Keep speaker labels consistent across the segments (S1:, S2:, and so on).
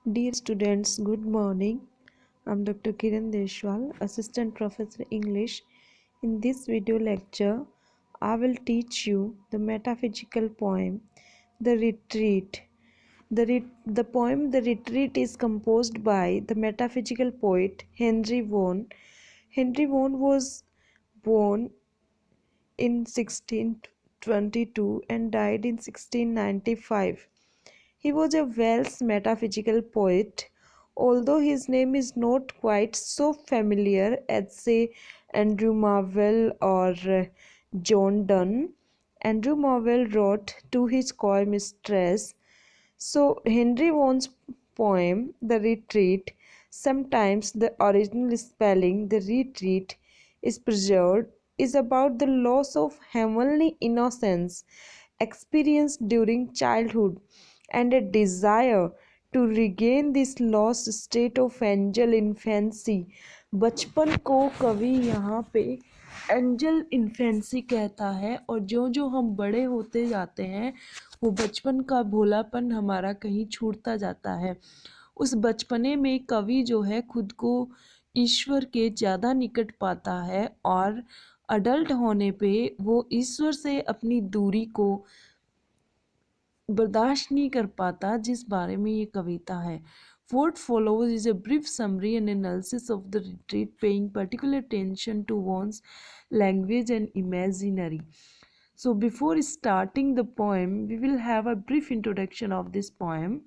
S1: Dear students, good morning. I'm Dr. Kiran Deshwal, Assistant Professor English. In this video lecture, I will teach you the metaphysical poem, The Retreat. The poem The Retreat is composed by the metaphysical poet Henry Vaughan. Henry Vaughan was born in 1622 and died in 1695. He was a Welsh metaphysical poet, although his name is not quite so familiar as, say, Andrew Marvell or John Donne. Andrew Marvell wrote to his coy mistress. So, Henry Vaughan's poem, The Retreat, sometimes the original spelling, The Retreat, is preserved, is about the loss of heavenly innocence experienced during childhood and a desire to regain this lost state of angel infancy. बचपन को कवि यहाँ पे angel infancy कहता है, और जो जो हम बड़े होते जाते हैं वो बचपन का भोलापन हमारा कहीं छूटता जाता है। उस बचपने में कवि जो है खुद को ईश्वर के ज़्यादा निकट पाता है, और अडल्ट होने पे वो ईश्वर से अपनी दूरी को बर्दाश्त नहीं कर पाता, जिस बारे में ये कविता है। What follows is a brief summary and analysis of the retreat, paying particular attention to one's language and imaginary. So before starting the poem, we will have a brief introduction of this poem.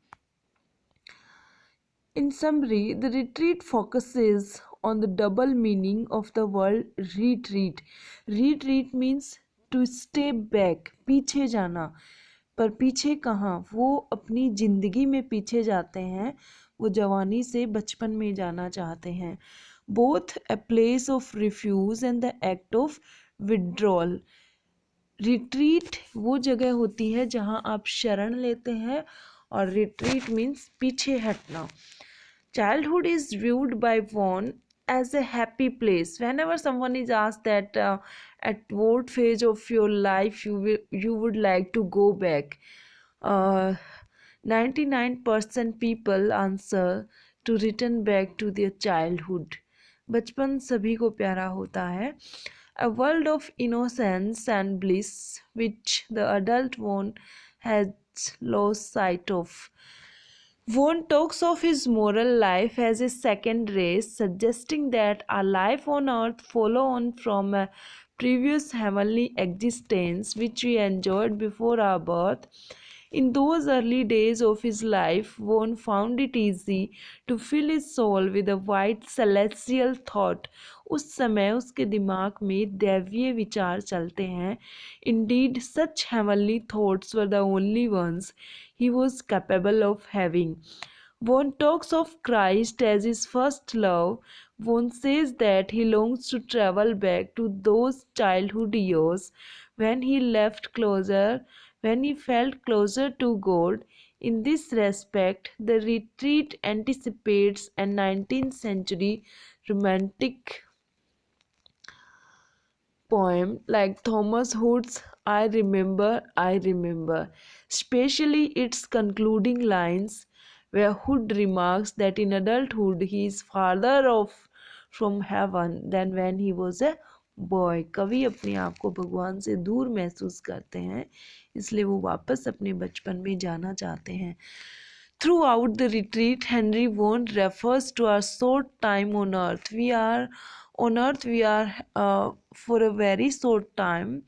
S1: In summary, the retreat focuses on the double meaning of the word retreat. Retreat means to stay back, पीछे जाना। पर पीछे कहाँ? वो अपनी ज़िंदगी में पीछे जाते हैं, वो जवानी से बचपन में जाना चाहते हैं। Both a place of refuge and the act of withdrawal. Retreat वो जगह होती है जहाँ आप शरण लेते हैं, और रिट्रीट मीन्स पीछे हटना। Childhood is viewed by Vaughan as a happy place. Whenever someone is asked that at what phase of your life you would like to go back, 99% people answer to return back to their childhood. बचपन सभी को प्यारा होता है। A world of innocence and bliss which the adult one has lost sight of. Vaughan talks of his moral life as a second race, suggesting that our life on earth follow on from a previous heavenly existence which we enjoyed before our birth. In those early days of his life, Vaughan found it easy to fill his soul with a wide celestial thought. उस समय उसके दिमाग में दैवीय विचार चलते हैं. Indeed, such heavenly thoughts were the only ones he was capable of having. Vaughan talks of Christ as his first love. Vaughan says that he longs to travel back to those childhood years when he felt closer to God. In this respect, the retreat anticipates a 19th century romantic poem like Thomas Hood's I Remember, especially its concluding lines, where Hood remarks that in adulthood he is farther off from heaven than when he was a boy. कवि अपने आप को भगवान से दूर महसूस करते हैं, इसलिए वो वापस अपने बचपन में जाना चाहते हैं। Throughout the retreat, Henry Vaughan refers to our short time on earth. We are for a very short time.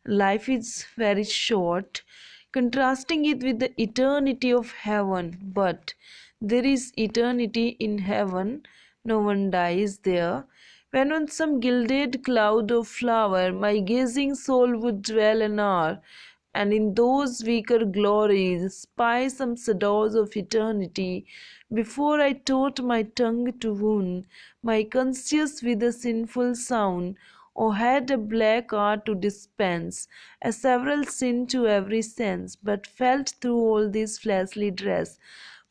S1: Life is very short, contrasting it with the eternity of heaven. But there is eternity in heaven. No one dies there. When on some gilded cloud of flower my gazing soul would dwell an hour, and in those weaker glories spy some shadows of eternity, before I taught my tongue to wound my conscience with a sinful sound, or had a black art to dispense, a several sin to every sense, but felt through all this fleshly dress,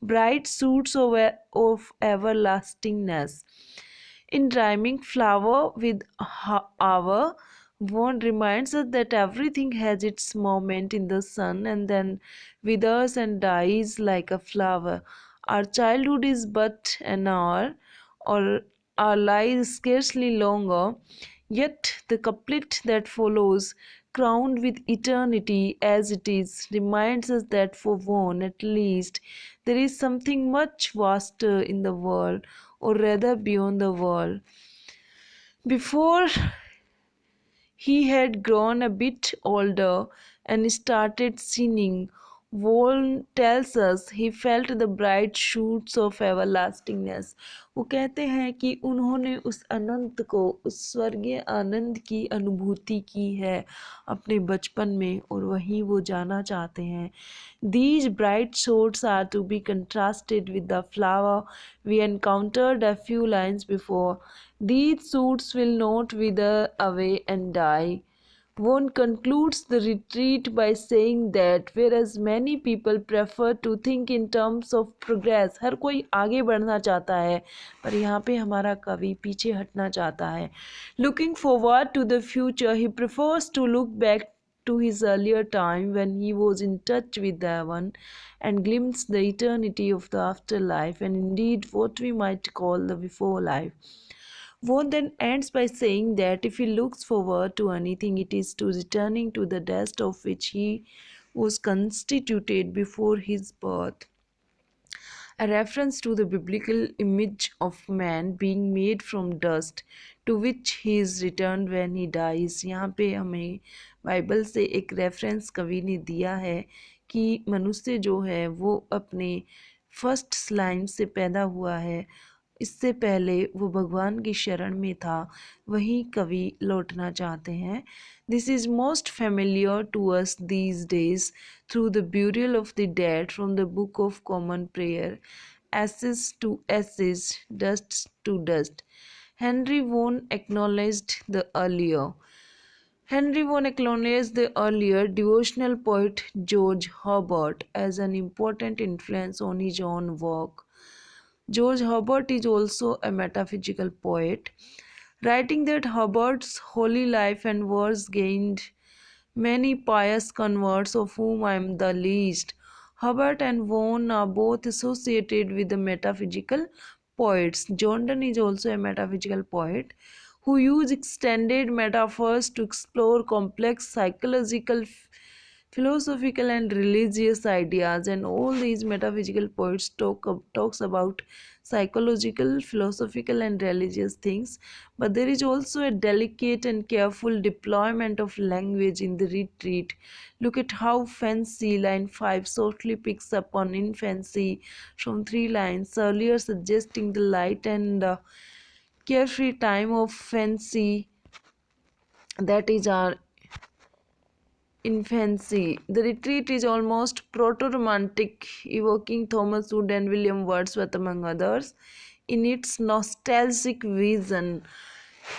S1: bright suits of everlastingness. In rhyming flower with hour, one reminds us that everything has its moment in the sun and then withers and dies like a flower. Our childhood is but an hour, or our lives scarcely longer, yet the couplet that follows, crowned with eternity as it is, reminds us that for one at least there is something much vaster in the world, or rather beyond the world. Before he had grown a bit older and started sinning, Vaughan tells us he felt the bright shoots of everlastingness. वो कहते हैं कि उन्होंने उस अनंत को, उस स्वर्गीय आनंद की अनुभूति की है अपने बचपन में, और वहीं वो जाना चाहते हैं. These bright shoots are to be contrasted with the flower we encountered a few lines before. These shoots will not wither away and die. One concludes the retreat by saying that whereas many people prefer to think in terms of progress, हर कोई आगे बढ़ना चाहता है, पर यहाँ पे हमारा कवि पीछे हटना चाहता है. Looking forward to the future, he prefers to look back to his earlier time when he was in touch with the heaven and glimpsed the eternity of the afterlife, and indeed what we might call the before life. Vaughan then ends by saying that if he looks forward to anything, it is to returning to the dust of which he was constituted before his birth. A reference to the biblical image of man being made from dust, to which he is returned when he dies. यहाँ पे हमें Bible से एक reference कवि ने दिया है कि मनुष्य जो है वो अपने फर्स्ट स्लाइम से पैदा हुआ है, इससे पहले वो भगवान की शरण में था, वहीं कवि लौटना चाहते हैं. This is most familiar to us these days through the burial of the dead from the book of common prayer, ashes to ashes, dust to dust. Henry Vaughan acknowledged the earlier. Henry Vaughan acknowledged the earlier devotional poet George Herbert as an important influence on his own work. George Herbert is also a metaphysical poet, writing that Herbert's holy life and words gained many pious converts, of whom I am the least. Herbert and Vaughan are both associated with the metaphysical poets. Jordan is also a metaphysical poet who use extended metaphors to explore complex psychological, philosophical and religious ideas, and all these metaphysical poets talks about psychological, philosophical and religious things. But there is also a delicate and careful deployment of language in the retreat. Look at how fancy line 5 shortly picks up on infancy from 3 lines earlier, suggesting the light and carefree time of fancy that is our infancy. The retreat is almost proto-romantic, evoking Thomas Wood and William Wordsworth among others in its nostalgic vision.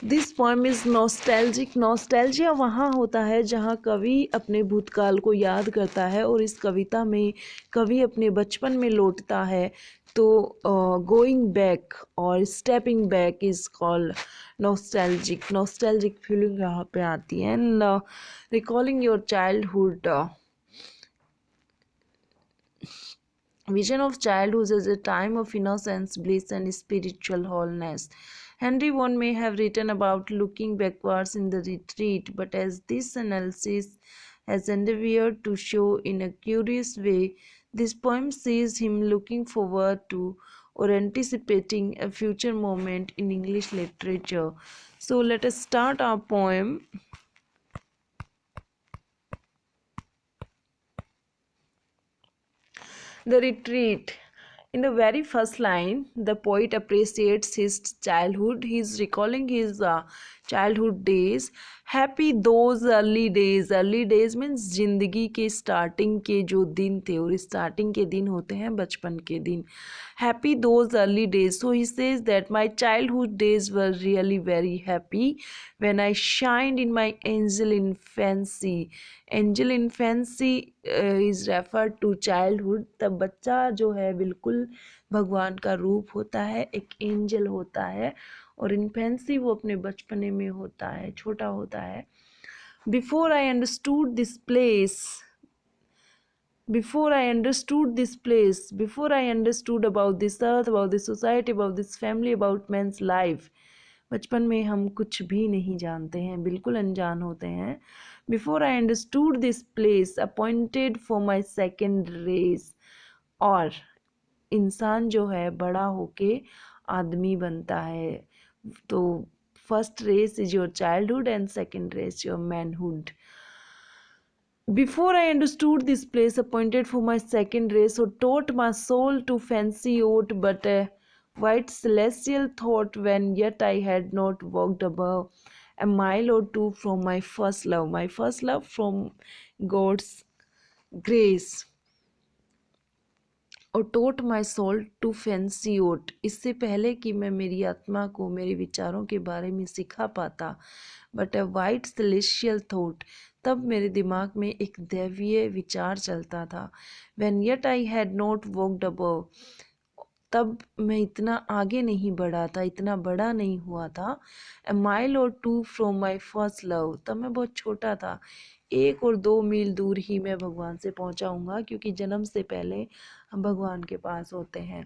S1: This poem is nostalgic. Nostalgia वहाँ होता है जहाँ कवि अपने भूतकाल को याद करता है, और इस कविता में कवि अपने बचपन में लौटता है. तो गोइंग बैक और stepping back is called nostalgic. Nostalgic feeling यहाँ पे आती है. And recalling your childhood, vision of childhood as a time of innocence, bliss and spiritual wholeness. Henry Vaughan may have written about looking backwards in the retreat, but as this analysis has endeavored to show in a curious way, this poem sees him looking forward to or anticipating a future moment in English literature. So let us start our poem. The retreat. In the very first line, the poet appreciates his childhood. He is recalling his childhood days. Happy those early days. Early days means जिंदगी के starting के जो दिन थे, और starting के दिन होते हैं बचपन के दिन. Happy those early days. So he says that my childhood days were really very happy when I shined in my angel infancy. Angel infancy is referred to childhood. तब बच्चा जो है बिल्कुल भगवान का रूप होता है, एक एंजल होता है, और इन्फेंसी वो अपने बचपने में होता है, छोटा होता है. Before I understood this place, before I understood this place, before I understood about this earth, about this society, about this family, about man's life. बचपन में हम कुछ भी नहीं जानते हैं, बिल्कुल अनजान होते हैं. Before I understood this place appointed for my second race. और इंसान जो है बड़ा होके आदमी बनता है. तो first race is your childhood and second race your manhood. Before I understood this place appointed for my second race, or taught my soul to fancy aught but a white celestial thought, when yet I had not walked above a mile or two from my first love from God's grace. और टोट my soul too fancy ओट, इससे पहले कि मैं मेरी आत्मा को मेरे विचारों के बारे में सिखा पाता, but a white celestial thought, तब मेरे दिमाग में एक दैवीय विचार चलता था. When yet I had not walked above, तब मैं इतना आगे नहीं बढ़ा था, इतना बड़ा नहीं हुआ था. A mile or two from my first love, तब मैं बहुत छोटा था. 1 और 2 मील दूर ही मैं भगवान से पहुंचाऊंगा, क्योंकि जन्म से पहले हम भगवान के पास होते हैं.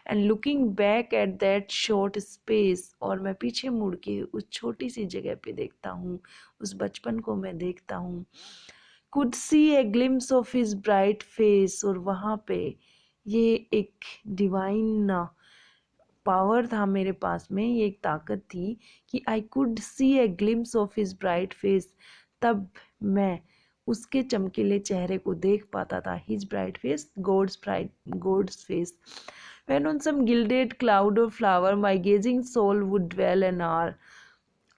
S1: And looking back at that short space, और मैं पीछे मुड़ के उस छोटी सी जगह पे देखता हूँ, उस बचपन को मैं देखता हूँ. Could see a glimpse of his bright face, और वहाँ पे ये एक डिवाइन पावर था मेरे पास में, ये एक ताकत थी कि I could see a glimpse of his bright face. तब मैं उसके चमकीले चेहरे को देख पाता था. His bright face, God's face. When on some gilded cloud और flower my gazing soul would dwell an hour.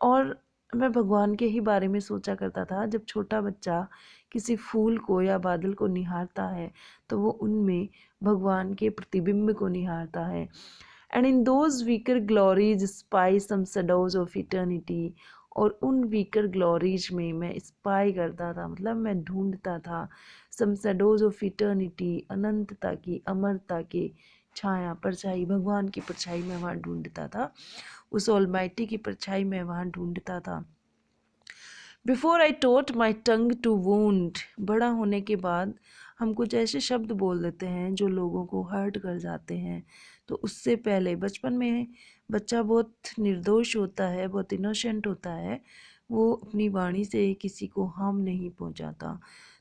S1: और मैं भगवान के ही बारे में सोचा करता था. जब छोटा बच्चा किसी फूल को या बादल को निहारता है, तो वो उनमें भगवान के प्रतिबिंब को निहारता है. And in those weaker glories spy some shadows of eternity, और उन वीकर ग्लोरीज में मैं स्पाई करता था, मतलब मैं ढूंढता था, सम शैडोज ऑफ इटर्निटी, अनंतता की, अमरता की छाया, परछाई, भगवान की परछाई मैं वहाँ ढूंढता था, उस ऑलमाइटी की परछाई मैं वहाँ ढूंढता था. Before I taught my tongue to wound, बड़ा होने के बाद हम कुछ ऐसे शब्द बोल देते हैं जो लोगों को हर्ट कर जाते हैं. तो उससे पहले बचपन में बच्चा बहुत निर्दोष होता है, बहुत इनोसेंट होता है, वो अपनी वाणी से किसी को हार्म नहीं पहुंचाता.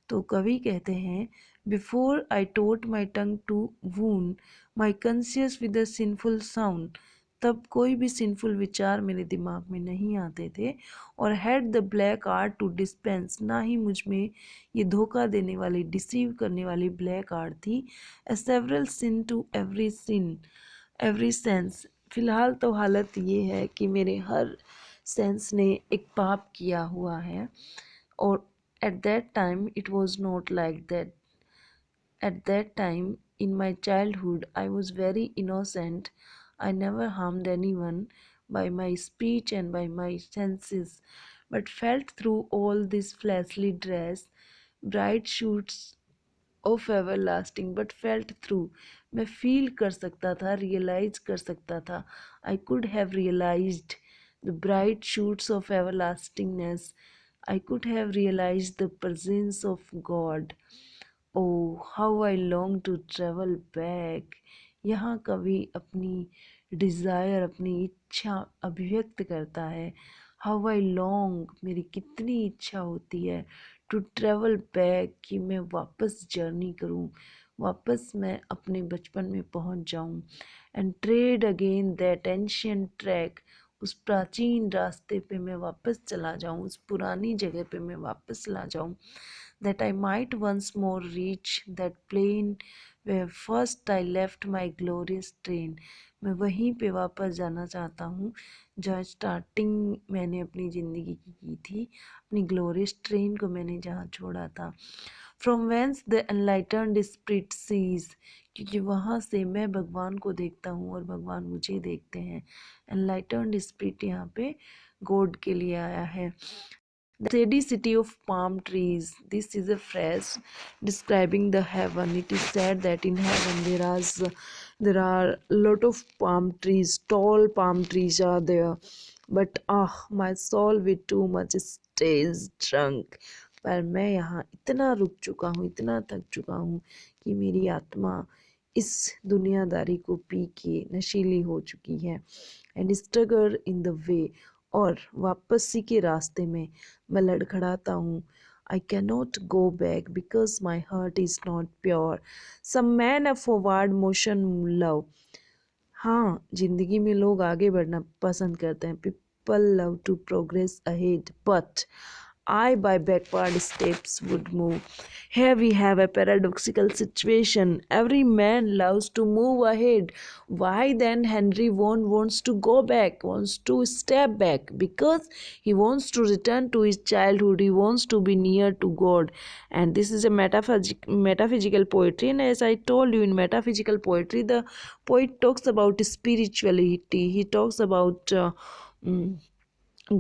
S1: तो कवि कहते हैं, before I taught my tongue to wound my conscience with a sinful sound, तब कोई भी सिंफुल विचार मेरे दिमाग में नहीं आते थे. Or had the black art to dispense, ना ही मुझ में ये धोखा देने वाली, डिसीव करने वाली ब्लैक आर्ट थी. A several sin to every sin every sense, फिलहाल तो हालत ये है कि मेरे हर सेंस ने एक पाप किया हुआ है. और at that time it was not like that. At that time, in my childhood, I was very innocent. I never harmed anyone by my speech and by my senses, but felt through all this fleshly dress, bright shoots of everlasting, but felt through. मैं feel कर सकता था, realise कर सकता था. I could have realized the bright shoots of everlastingness. I could have realized the presence of God. Oh, how I long to travel back. यहाँ कवि अपनी डिज़ायर, अपनी इच्छा अभिव्यक्त करता है. हाउ आई लॉन्ग, मेरी कितनी इच्छा होती है, टू ट्रेवल बैक, कि मैं वापस जर्नी करूं, वापस मैं अपने बचपन में पहुंच जाऊं. And trade again that ancient track, उस प्राचीन रास्ते पे मैं वापस चला जाऊं, उस पुरानी जगह पे मैं वापस चला जाऊं. That I might once more reach that plain where first I left my glorious train. मैं वहीं पे वापस जाना चाहता हूँ जहाँ स्टार्टिंग मैंने अपनी ज़िंदगी की थी, अपनी ग्लोरियस ट्रेन को मैंने जहाँ छोड़ा था. From whence the enlightened spirit sees, क्योंकि वहाँ से मैं भगवान को देखता हूँ और भगवान मुझे देखते हैं. Enlightened spirit यहाँ पे गॉड के लिए आया है. The shady city of palm trees. This is a phrase describing the heaven. It is said that in heaven there are lot of palm trees. Tall palm trees are there. But my soul with too much stays drunk. पर मैं यहाँ इतना रुक चुका हूँ, इतना थक चुका हूँ कि मेरी आत्मा इस दुनियादारी को पी के नशीली हो चुकी है। And struggle in the way, और वापसी के रास्ते में मैं लड़खड़ाता हूँ। I cannot go back because my heart is not pure. Some man a forward motion love. हाँ, जिंदगी में लोग आगे बढ़ना पसंद करते हैं. People love to progress ahead, but I by backward steps would move. Here we have a paradoxical situation. Every man loves to move ahead. Why then Henry Vaughan wants to go back, wants to step back? Because he wants to return to his childhood. He wants to be near to God. And this is a metaphysical poetry. And as I told you, in metaphysical poetry, the poet talks about spirituality. He talks about mm,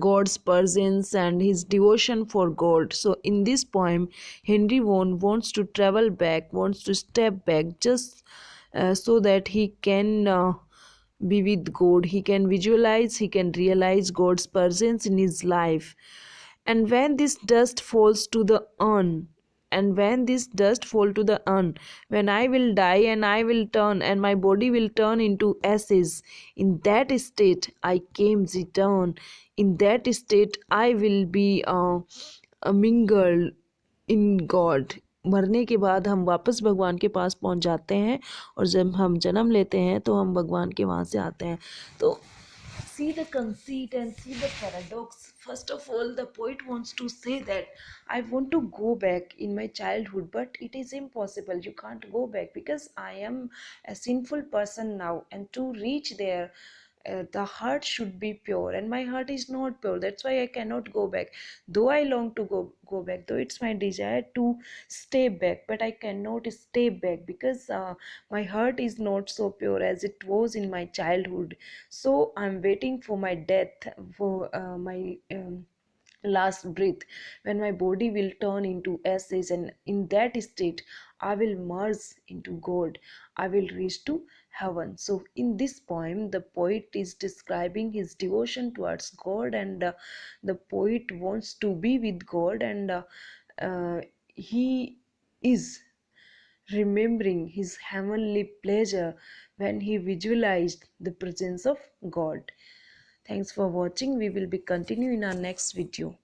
S1: God's presence and his devotion for God. So, in this poem, Henry Vaughan wants to travel back, wants to step back just so that he can be with God. He can visualize, he can realize God's presence in his life. And when this dust falls to the urn, and when this dust fall to the urn, when I will die and I will turn and my body will turn into ashes, in that state I came return. In that state I will be mingled in God. मरने के बाद हम वापस भगवान के पास पहुंच जाते हैं, और जब हम जन्म लेते हैं तो हम भगवान के वहाँ से आते हैं. तो see the conceit and see the paradox. First of all, the poet wants to say that I want to go back in my childhood, but it is impossible. You can't go back because I am a sinful person now, and to reach there, the heart should be pure, and my heart is not pure. That's why I cannot go back. Though I long to go back, though it's my desire to stay back, but I cannot stay back because my heart is not so pure as it was in my childhood. So I'm waiting for my death, for my last breath, when my body will turn into ashes, and in that state I will merge into God. I will reach to heaven. So in this poem, the poet is describing his devotion towards God, and the poet wants to be with God, and he is remembering his heavenly pleasure when he visualized the presence of God. Thanks for watching. We will be continuing in our next video.